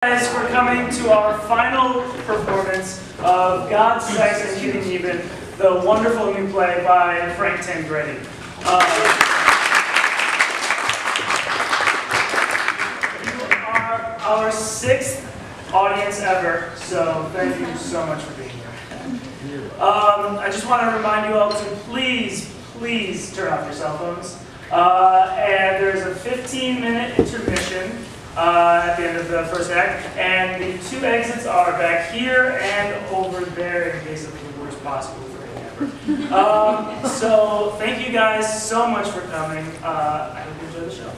Guys, for coming to our final performance of God, Sex, and Getting Even, the wonderful new play by Frank Tangredi. You are our 6th audience ever, so thank you so much for being here. I just want to remind you all to please turn off your cell phones. And there's a 15-minute intermission at the end of the first act, and the 2 exits are back here and over there in case of the worst possible thing ever. So thank you guys so much for coming. I hope you enjoy the show.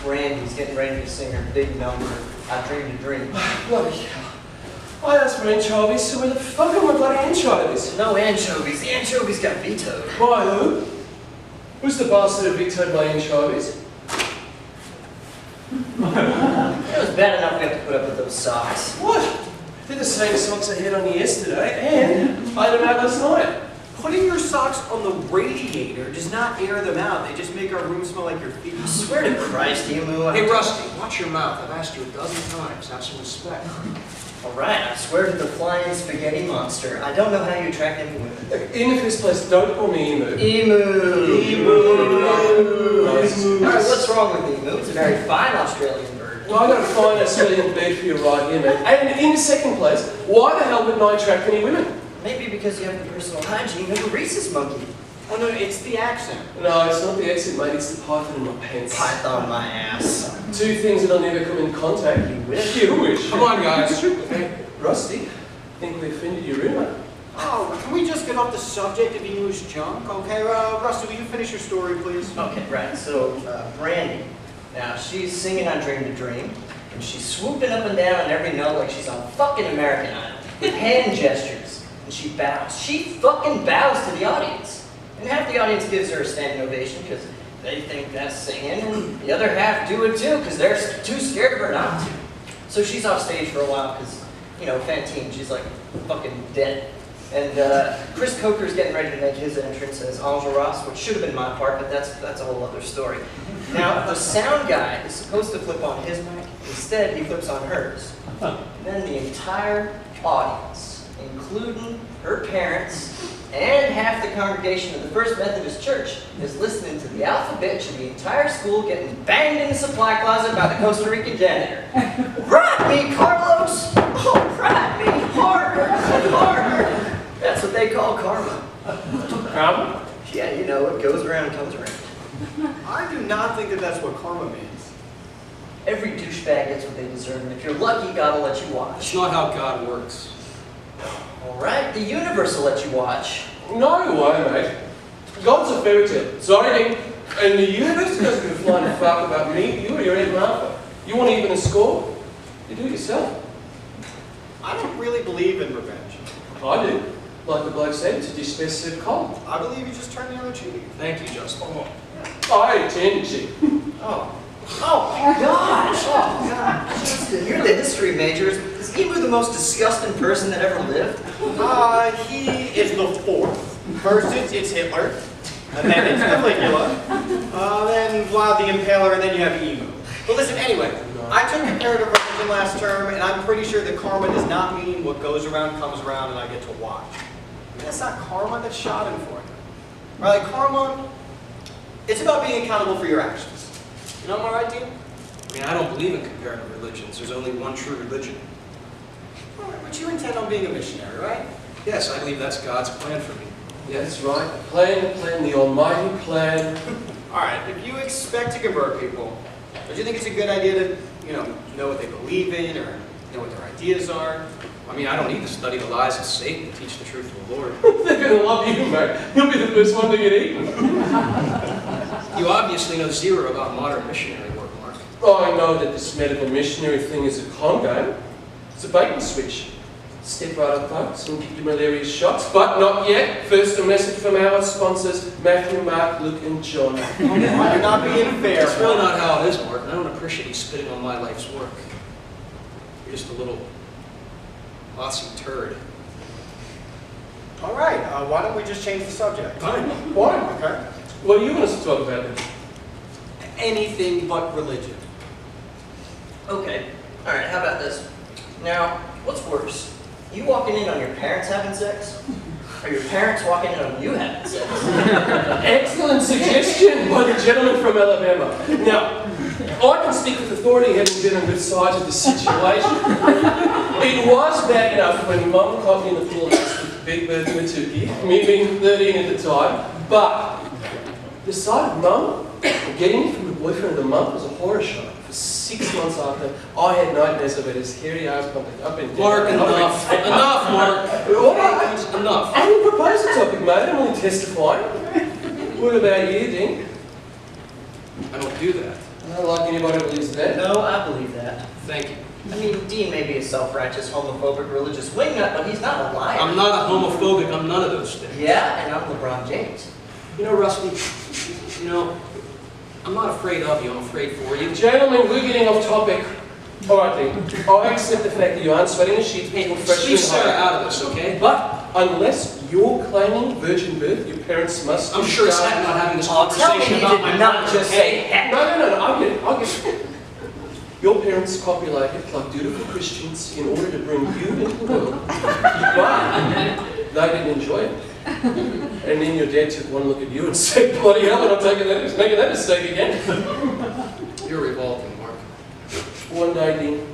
Brandy's getting ready to sing her big number, I Dreamed a Dream. Bloody hell. I asked for anchovies, so where the fuck are my bloody anchovies? No anchovies. The anchovies got vetoed. By who? Who's the bastard who vetoed my anchovies? It was bad enough we have to put up with those socks. What? I did the same socks I had on you yesterday, and I had them out last night. Putting your socks on the radiator does not air them out. They just make our room smell like your feet. I swear to Christ, Emu. Hey, Rusty, watch your mouth. I've asked you a dozen times. Have some respect. All right, I swear to the flying spaghetti monster. I don't know how you attract any women. In the first place, don't call me Emu. Emu. All right, what's wrong with Emu? It's a very fine Australian bird. Well, I got a fine Australian bird for you right here, man. And in the second place, why the hell wouldn't I attract any women? Maybe because you have the personal hygiene of a rhesus monkey. Oh, no, it's the accent. No, it's not the accent, mate. It's the python in my pants. Python my ass. 2 things that'll never come in contact. You wish. You wish. Come on, guys. Hey, Rusty, I think we offended your roommate. Oh, can we just get off the subject of Emu's junk? Okay, Rusty, will you finish your story, please? Okay, right. So, Brandy. Now, she's singing I Dreamed a Dream, and she's swooping up and down on every note like she's on fucking American Idol. With hand gestures. And she bows. She fucking bows to the audience. And half the audience gives her a standing ovation because they think that's singing, and the other half do it too because they're too scared of her not to. So she's off stage for a while because, you know, Fantine, she's like fucking dead. And Chris Coker's getting ready to make his entrance as Enjolras, which should have been my part, but that's a whole other story. Now, the sound guy is supposed to flip on his mic. Instead, he flips on hers. And then the entire audience, including her parents and half the congregation of the First Methodist Church, is listening to the alphabet of the entire school getting banged in the supply closet by the Costa Rican janitor. Ride me, Carlos! Oh, ride me harder and harder! That's what they call karma. Karma? Yeah, you know, it goes around and comes around. I do not think that that's what karma means. Every douchebag gets what they deserve, and if you're lucky, God will let you watch. That's not how God works. Alright, the universe will let you watch. No way, mate. God's a fairy tale. Sorry, Nick. And the universe doesn't give a flying fuck about me, you or your Aunt Martha. You want even a score? You do it yourself. I don't really believe in revenge. do. Like the bloke said, to dish best served cold. I believe you just turn the other cheek. Thank you, Justin. I tend to. Oh. Oh my gosh! Oh god! Justin, you're the history major. Is Emu the most disgusting person that ever lived? He is the 4th. First it's Hitler, and then it's Caligula, then Vlad the Impaler, and then you have Emu. But listen, anyway, I took comparative religion last term, and I'm pretty sure that karma does not mean what goes around comes around and I get to watch. I mean, that's not karma, that's schadenfreude. Right, like karma, it's about being accountable for your actions. You know, am I right, Dean? I mean, I don't believe in comparative religions. There's only one true religion. All right, but you intend on being a missionary, right? Yes, I believe that's God's plan for me. That's right. The plan, the almighty plan. All right, if you expect to convert people, don't you think it's a good idea to, know what they believe in or know what their ideas are? I mean, I don't need to study the lies of Satan to teach the truth of the Lord. They're going to love you, mate. You'll be the first one to get eaten. You obviously know zero about modern missionary work, Mark. Oh, I know that this medical missionary thing is a con game. It's a bait and switch. Step right up, folks, and get your malaria shots. But not yet. First, a message from our sponsors, Matthew, Mark, Luke, and John. You're not being fair. That's really not how it is, Mark. I don't appreciate you spitting on my life's work. You're just a little Aussie turd. All right, why don't we just change the subject? Fine. Why? Okay. What do you want us to talk about then? Anything but religion. Okay. All right, how about this? Now, what's worse? You walking in on your parents having sex? Or your parents walking in on you having sex? Excellent suggestion by the gentleman from Alabama. Now, I can speak with authority, having been on both sides of the situation. It was bad enough when Mum caught me in the pool house with Big Bird Matuki, me being 13 at the time, but the sight of Mum getting me from the boyfriend of the month was a horror show. For 6 months after, I had nightmares of it as hairy ass pumping up and down. Mark, enough. Enough, Mark. What? Enough. I didn't propose the topic, mate. I'm only testifying. What about you, Dean? I don't do that. I don't like anybody who believes that. No, I believe that. Thank you. I mean, Dean may be a self-righteous, homophobic, religious wingnut, but he's not a liar. I'm not a homophobic. I'm none of those things. Yeah, and I'm LeBron James. You know, Rusty, I'm not afraid of you. I'm afraid for you. Gentlemen, we're getting off topic. All right, then. I accept the fact that you aren't sweating the sheets Hey, before freshman leave Sarah high. out of this, okay? But unless you're claiming virgin birth, your parents must... I'm sure as heck not having this Oh, tell me conversation you about did my not birth, just okay? say heck. No, I get it. Your parents copulated like dutiful Christians in order to bring you into the world. But they didn't enjoy it. And then your dad took one look at you and said, bloody hell, I'm not making that mistake again. You're revolting, Mark. One day, Dean,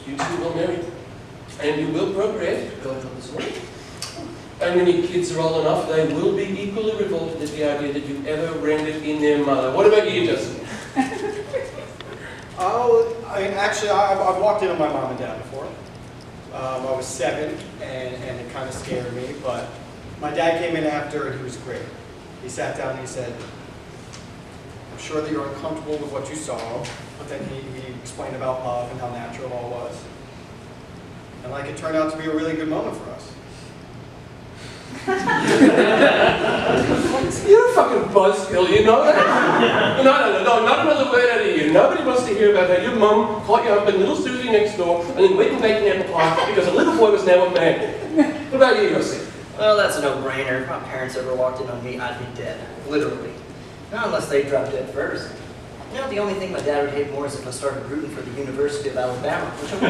you two will marry. And you will procreate, God help us all. And when your kids are old enough, they will be equally revolted at the idea that you ever rendered in their mother. What about you, Justin? Oh, actually, I've walked in on my mom and dad before. I was 7, and it kind of scared me, but my dad came in after, and he was great. He sat down and he said, I'm sure that you're uncomfortable with what you saw, but then he explained about love and how natural it all was. And like it turned out to be a really good moment for us. You're a fucking buzzkill, you know that? No, not another word out of you. Nobody wants to hear about how your mum caught you up in little Susie next door and then went and baked an apple pie because a little boy was now a man. What about you, Yossi? Well, that's a no-brainer. If my parents ever walked in on me, I'd be dead. Literally. Not unless they dropped dead first. You know, the only thing my dad would hate more is if I started rooting for the University of Alabama, which I'm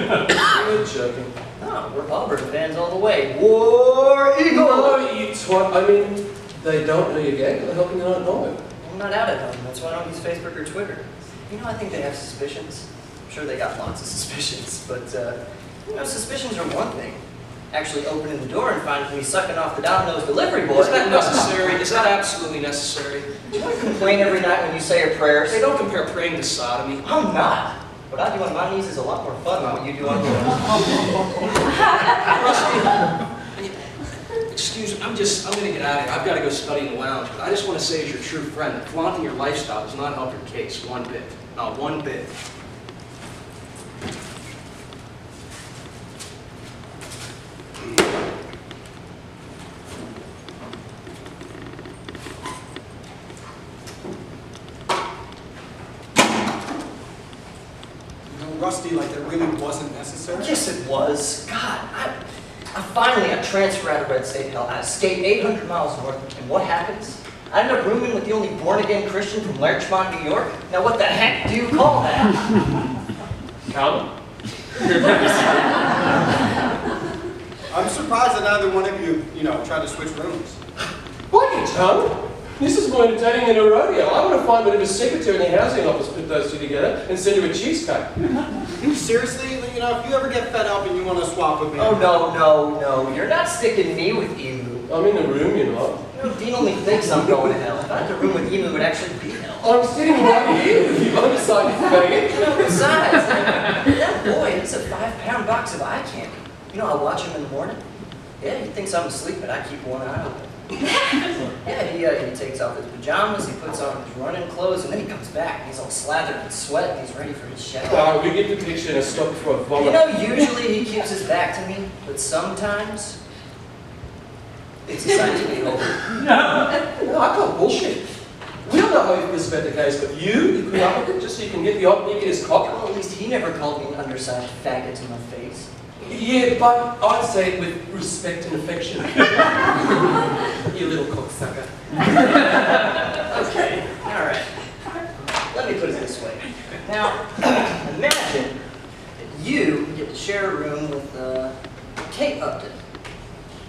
You're joking. No, we're Auburn fans all the way. War Eagle! No, you twat. I mean, they don't know you're gay. How can they not know it? I'm not out at home. That's why I don't use Facebook or Twitter. You know, I think they have suspicions. I'm sure they got lots of suspicions, but, suspicions are one thing. Actually opening the door and finding me sucking off the Domino's delivery boy. Is that necessary? Is that absolutely necessary? Do you want to complain every night when you say your prayers? They don't compare praying to sodomy. I'm not. What I do on my knees is a lot more fun than what you do on yours. Rusty, excuse me, I'm going to get out of here. I've got to go study in the lounge. But I just want to say as your true friend that flaunting your lifestyle does not help your case one bit. Not one bit. Rusty, like that really wasn't necessary. Yes, it was. God, I finally got transferred out of Red State Hell. I escaped 800 miles north, and what happens? I ended up rooming with the only born-again Christian from Larchmont, New York. Now, what the heck do you call that? Calvin? I'm surprised that neither one of you, tried to switch rooms. What, you tongue? This is more entertaining than a rodeo. I want to find whatever secretary in the housing office put those two together and send her a cheesecake. Seriously, you know, if you ever get fed up and you want to swap with me. Oh, no. You're not sticking me with Emu. I'm in the room, you know. You know, Dean only thinks I'm going to hell. If I had the room with Emu, it would actually be hell. I'm sitting right here with you undecided faggot. You know, besides, that boy, it's a 5-pound box of eye candy. You know, I watch him in the morning. Yeah, he thinks I'm asleep, but I keep one eye open. Yeah, he takes off his pajamas, he puts on his running clothes, and then he comes back, and he's all slathered in sweat, and he's ready for his shower. We get the picture and stop before I vomit. You know, usually he keeps his back to me, but sometimes it's decided to be over. No, I call bullshit. We don't know how he feels about the case, but you put up with it just so you can get the op and get his cock. Well, at least he never called me an undersized faggot to my face. Yeah, but I'd say it with respect and affection. You little cocksucker. Okay, alright. Let me put it this way. Now, imagine that you get to share a room with Kate Upton.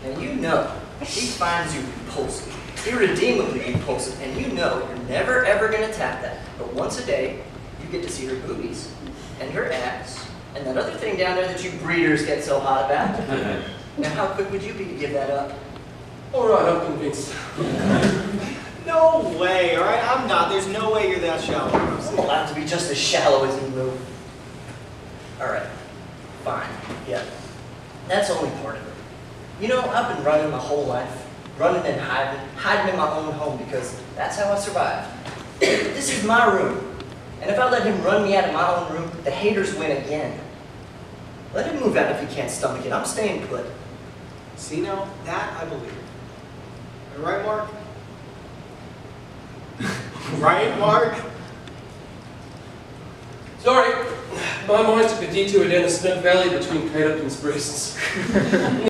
Now you know she finds you repulsive, irredeemably repulsive, and you know you're never ever going to tap that. But once a day, you get to see her boobies, and her ass, and that other thing down there that you breeders get so hot about. Now how quick would you be to give that up? All right, I'm convinced. No way, all right? I'm not. There's no way you're that shallow. I'm allowed to be just as shallow as Emu. Alright, fine, yeah. That's only part of it. You know, I've been running my whole life. Running and hiding in my own home because that's how I survived. This is my room. And if I let him run me out of my own room, the haters win again. Let him move out if he can't stomach it. I'm staying put. See now, that I believe. Am I right, Mark? Right, Mark? Sorry, my mind took a detour down a snug valley between Kate Upton's breasts.